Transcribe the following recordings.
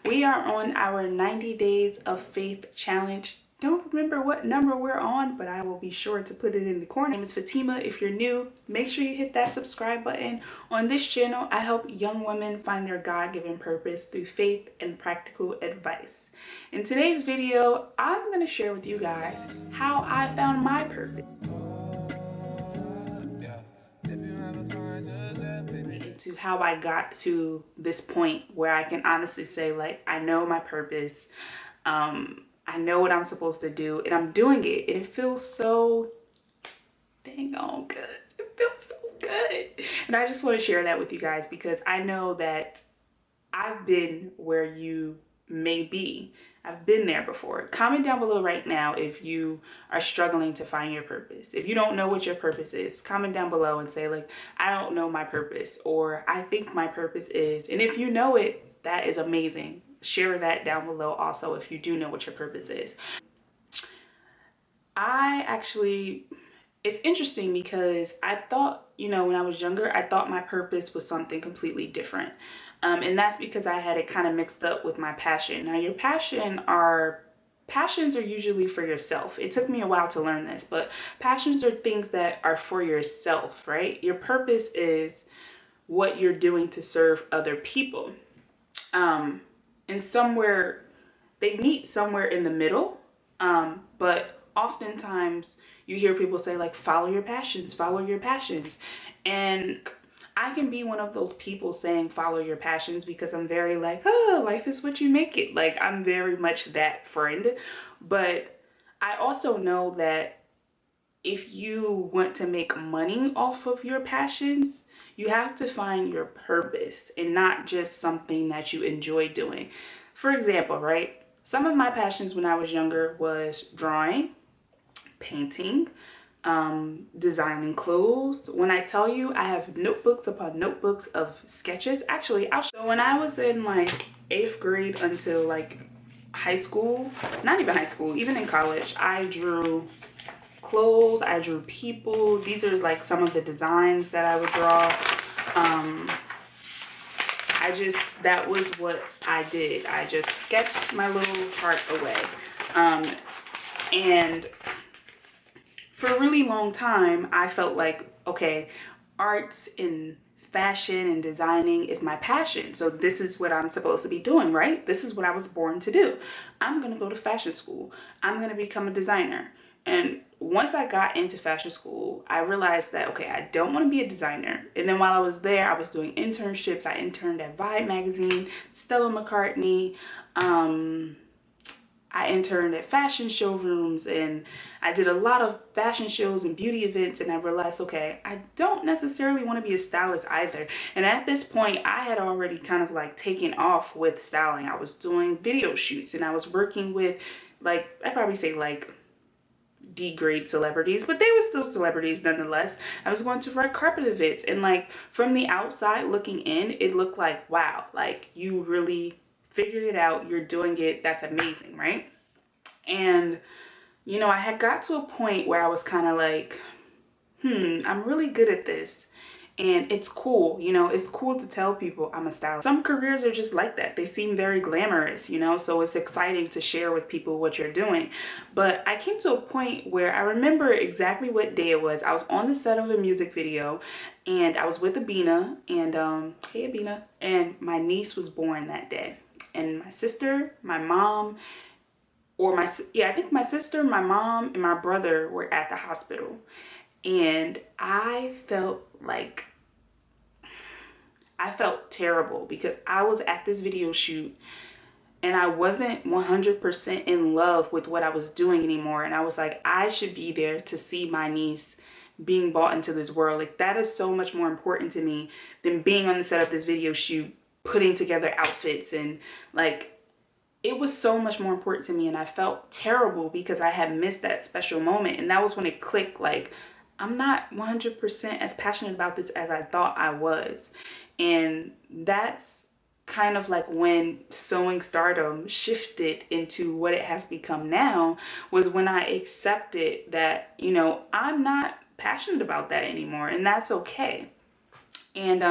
We are on our 90 days of faith challenge. Don't remember what number we're on, but I will be sure to put it in the corner. My name is Fatima. If you're new, make sure you hit that subscribe button. On this channel, I help young women find their God-given purpose through faith and practical advice. In today's video, I'm going to share with you guys how I found my purpose. To how I got to this point where I can honestly say, like, I know my purpose. I know what I'm supposed to do, and I'm doing it, and it feels so dang on good. It feels so good. And I just want to share that with you guys because I know that I've been where you may be. I've been there before. Comment down below right now if you are struggling to find your purpose. If you don't know what your purpose is, comment down below and say, like, I don't know my purpose, or I think my purpose is. And if you know it, that is amazing. Share that down below also if you do know what your purpose is. It's interesting because I thought, when I was younger, I thought my purpose was something completely different. And that's because I had it kind of mixed up with my passion. Now, your passions are usually for yourself. It took me a while to learn this, but passions are things that are for yourself, right? Your purpose is what you're doing to serve other people. And somewhere, they meet somewhere in the middle. But oftentimes you hear people say, like, follow your passions, follow your passions. And I can be one of those people saying follow your passions because I'm very like, oh, life is what you make it. Like, I'm very much that friend. But I also know that if you want to make money off of your passions, you have to find your purpose and not just something that you enjoy doing. For example, right? Some of my passions when I was younger was drawing, painting, designing clothes. When I tell you, I have notebooks upon notebooks of sketches. Actually, so when I was in like 8th grade until like high school, not even high school, even in college, I drew clothes, I drew people. These are like some of the designs that I would draw. That was what I did. I just sketched my little heart away. And for a really long time, I felt like, okay, arts and fashion and designing is my passion. So this is what I'm supposed to be doing, right? This is what I was born to do. I'm going to go to fashion school. I'm going to become a designer. And once I got into fashion school, I realized that, okay, I don't want to be a designer. And then while I was there, I was doing internships. I interned at Vibe magazine, Stella McCartney. I interned at fashion showrooms, and I did a lot of fashion shows and beauty events, and I realized, okay, I don't necessarily want to be a stylist either. And at this point, I had already kind of like taken off with styling. I was doing video shoots, and I was working with, like, I'd probably say like D-grade celebrities, but they were still celebrities nonetheless. I was going to red carpet events, and like from the outside looking in, it looked like, wow, like you really figured it out, you're doing it, that's amazing, right? And I had got to a point where I was kind of like, I'm really good at this. And it's cool, it's cool to tell people I'm a stylist. Some careers are just like that. They seem very glamorous, so it's exciting to share with people what you're doing. But I came to a point where I remember exactly what day it was. I was on the set of a music video, and I was with Abina, and hey Abina, and my niece was born that day. And my sister, my mom, I think my sister, my mom, and my brother were at the hospital. And I felt terrible because I was at this video shoot and I wasn't 100% in love with what I was doing anymore. And I was like, I should be there to see my niece being brought into this world. Like, that is so much more important to me than being on the set of this video shoot, putting together outfits, and like, it was so much more important to me. And I felt terrible because I had missed that special moment. And that was when it clicked, like, I'm not 100% as passionate about this as I thought I was. And that's kind of like when Sewing Stardom shifted into what it has become now, was when I accepted that, I'm not passionate about that anymore, and that's okay. And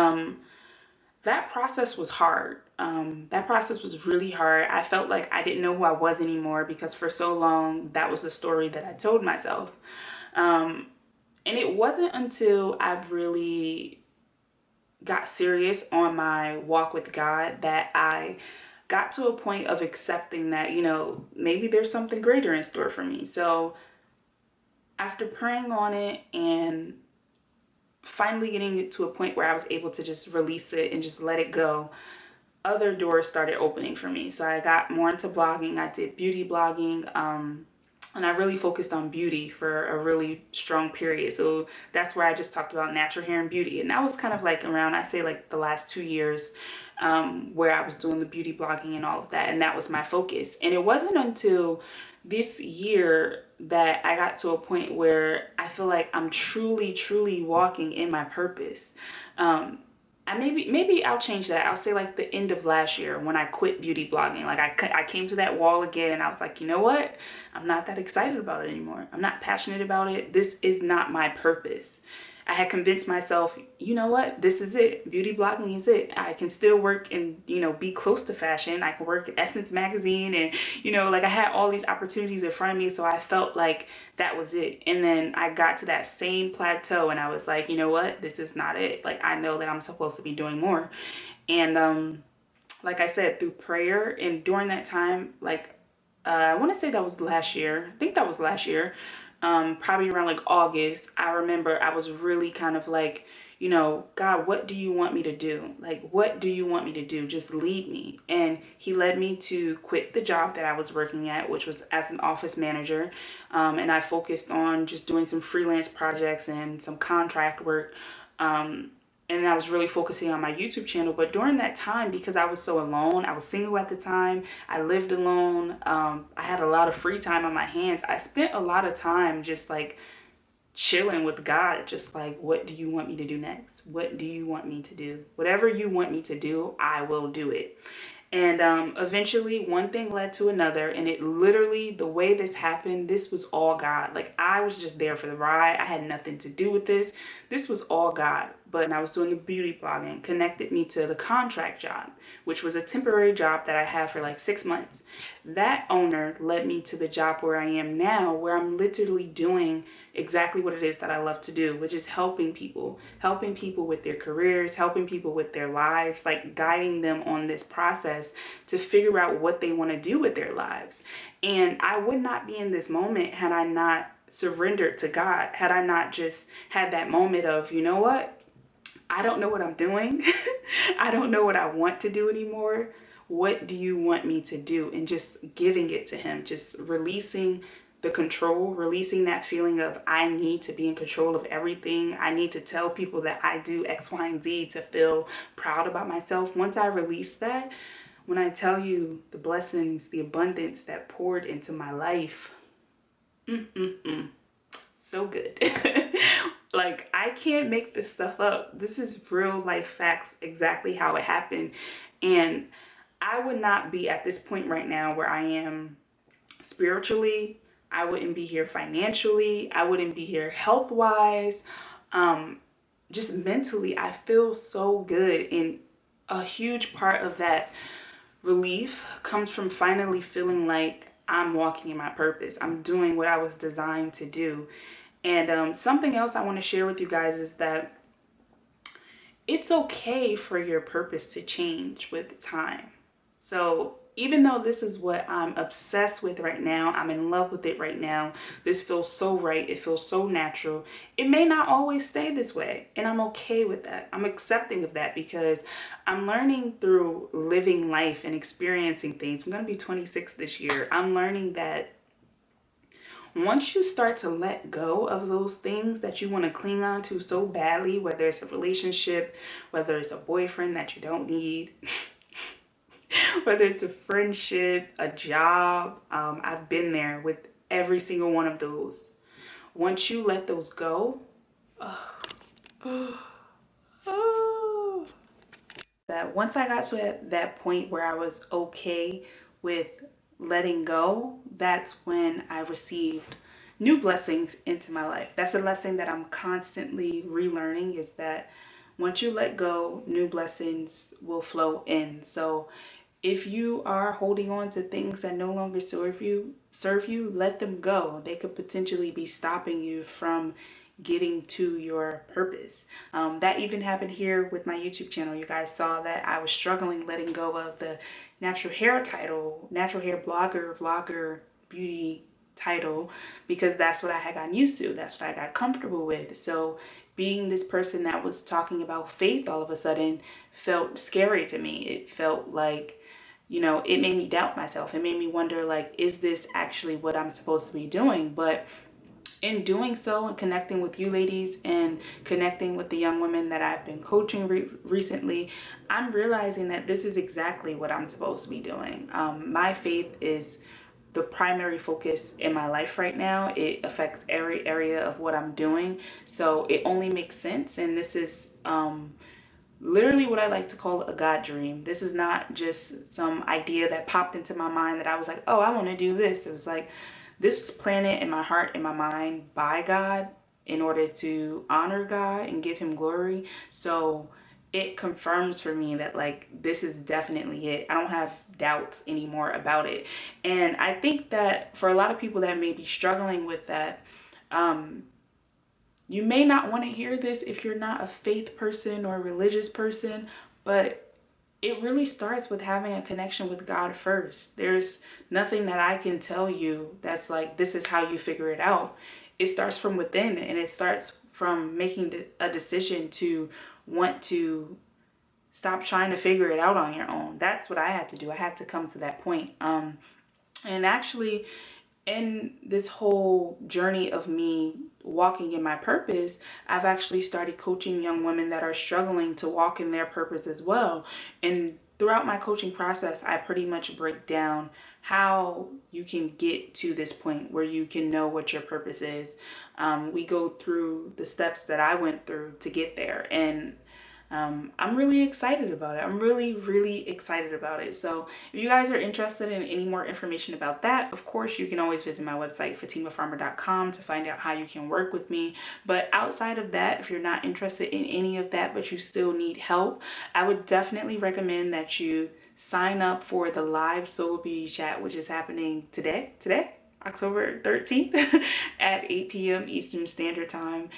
that process was hard. That process was really hard. I felt like I didn't know who I was anymore because for so long that was the story that I told myself. Um, and it wasn't until I really got serious on my walk with God that I got to a point of accepting that, maybe there's something greater in store for me. So after praying on it and finally getting it to a point where I was able to just release it and just let it go, other doors started opening for me. So I got more into blogging. I did beauty blogging. And I really focused on beauty for a really strong period. So that's where I just talked about natural hair and beauty. And that was kind of like around, I say like the last 2 years, where I was doing the beauty blogging and all of that. And that was my focus. And it wasn't until this year that I got to a point where I feel like I'm truly, truly walking in my purpose. I maybe I'll change that. I'll say like the end of last year when I quit beauty blogging. Like I came to that wall again and I was like, you know what? I'm not that excited about it anymore. I'm not passionate about it. This is not my purpose. I had convinced myself, you know what? This is it. Beauty blogging is it. I can still work and, be close to fashion. I can work at Essence magazine and, like I had all these opportunities in front of me. So I felt like that was it. And then I got to that same plateau and I was like, you know what? This is not it. Like I know that I'm supposed to be doing more. And like I said, through prayer and during that time, like I want to say that was last year. I think that was last year. Probably around like August. I remember I was really kind of like, God, what do you want me to do? Like, what do you want me to do? Just lead me. And he led me to quit the job that I was working at, which was as an office manager. And I focused on just doing some freelance projects and some contract work. And I was really focusing on my YouTube channel. But during that time, because I was so alone, I was single at the time, I lived alone, I had a lot of free time on my hands. I spent a lot of time just like chilling with God, just like, what do you want me to do next? What do you want me to do? Whatever you want me to do, I will do it. And eventually, one thing led to another. And it literally, the way this happened, this was all God. Like, I was just there for the ride. I had nothing to do with this. This was all God. But I was doing the beauty blogging, connected me to the contract job, which was a temporary job that I had for like 6 months. That owner led me to the job where I am now, where I'm literally doing exactly what it is that I love to do, which is helping people with their careers, helping people with their lives, like guiding them on this process to figure out what they want to do with their lives. And I would not be in this moment had I not surrendered to God, had I not just had that moment of, you know what? I don't know what I'm doing. I don't know what I want to do anymore. What do you want me to do? And just giving it to him, just releasing the control, releasing that feeling of I need to be in control of everything. I need to tell people that I do X, Y, and Z to feel proud about myself. Once I release that, when I tell you the blessings, the abundance that poured into my life, so good. Like, I can't make this stuff up. This is real life facts, exactly how it happened. And I would not be at this point right now where I am spiritually. I wouldn't be here financially. I wouldn't be here health wise. Just mentally, I feel so good. And a huge part of that relief comes from finally feeling like I'm walking in my purpose. I'm doing what I was designed to do. And something else I want to share with you guys is that it's okay for your purpose to change with time. So even though this is what I'm obsessed with right now, I'm in love with it right now, this feels so right, it feels so natural, it may not always stay this way. And I'm okay with that. I'm accepting of that because I'm learning through living life and experiencing things. I'm going to be 26 this year. I'm learning that once you start to let go of those things that you want to cling on to so badly, whether it's a relationship, whether it's a boyfriend that you don't need, whether it's a friendship, a job, I've been there with every single one of those. Once you let those go, that once I got to that point where I was okay with letting go, that's when I received new blessings into my life. That's a lesson that I'm constantly relearning, is that Once you let go, new blessings will flow in. So if you are holding on to things that no longer serve you, let them go. They could potentially be stopping you from getting to your purpose. That even happened here with my YouTube channel. You guys saw that I was struggling letting go of the natural hair title, natural hair blogger, vlogger, beauty title, because that's what I had gotten used to. That's what I got comfortable with. So being this person that was talking about faith all of a sudden felt scary to me. It felt like, it made me doubt myself. It made me wonder, like, is this actually what I'm supposed to be doing? But in doing so and connecting with you ladies and connecting with the young women that I've been coaching recently, I'm realizing that this is exactly what I'm supposed to be doing. My faith is the primary focus in my life right now. It affects every area of what I'm doing. So it only makes sense. And this is literally what I like to call a God dream. This is not just some idea that popped into my mind that I was like, oh, I want to do this. It was like, this was planted in my heart, in my mind by God in order to honor God and give him glory. So it confirms for me that, like, this is definitely it. I don't have doubts anymore about it. And I think that for a lot of people that may be struggling with that, you may not want to hear this if you're not a faith person or a religious person, but it really starts with having a connection with God first. There's nothing that I can tell you that's like, this is how you figure it out. It starts from within, and it starts from making a decision to want to stop trying to figure it out on your own. That's what I had to do. I had to come to that point. And actually, in this whole journey of me walking in my purpose, I've actually started coaching young women that are struggling to walk in their purpose as well. And throughout my coaching process, I pretty much break down how you can get to this point where you can know what your purpose is. We go through the steps that I went through to get there. And I'm really excited about it. I'm really, really excited about it. So if you guys are interested in any more information about that, of course, you can always visit my website, fatimafarmer.com, to find out how you can work with me. But outside of that, if you're not interested in any of that, but you still need help, I would definitely recommend that you sign up for the live Soul Beauty Chat, which is happening today, October 13th at 8 p.m. Eastern Standard Time.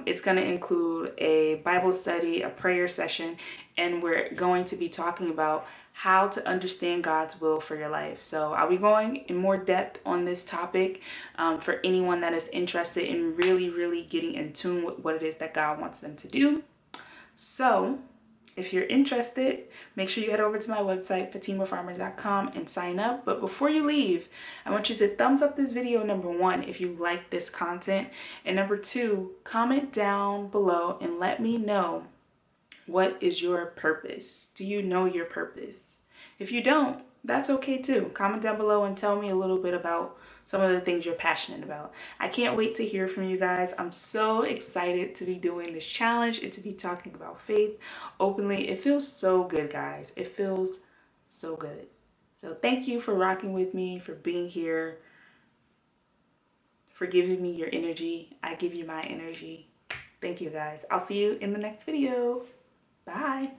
It's going to include a Bible study, a prayer session, and we're going to be talking about how to understand God's will for your life. So I'll be going in more depth on this topic for anyone that is interested in really, really getting in tune with what it is that God wants them to do. So if you're interested, make sure you head over to my website, fatimafarmer.com, and sign up. But before you leave, I want you to thumbs up this video, number one, if you like this content. And number two, comment down below and let me know, what is your purpose? Do you know your purpose? If you don't, that's okay too. Comment down below and tell me a little bit about some of the things you're passionate about. I can't wait to hear from you guys. I'm so excited to be doing this challenge and to be talking about faith openly. It feels so good, guys. It feels so good. So thank you for rocking with me, for being here, for giving me your energy. I give you my energy. Thank you, guys. I'll see you in the next video. Bye.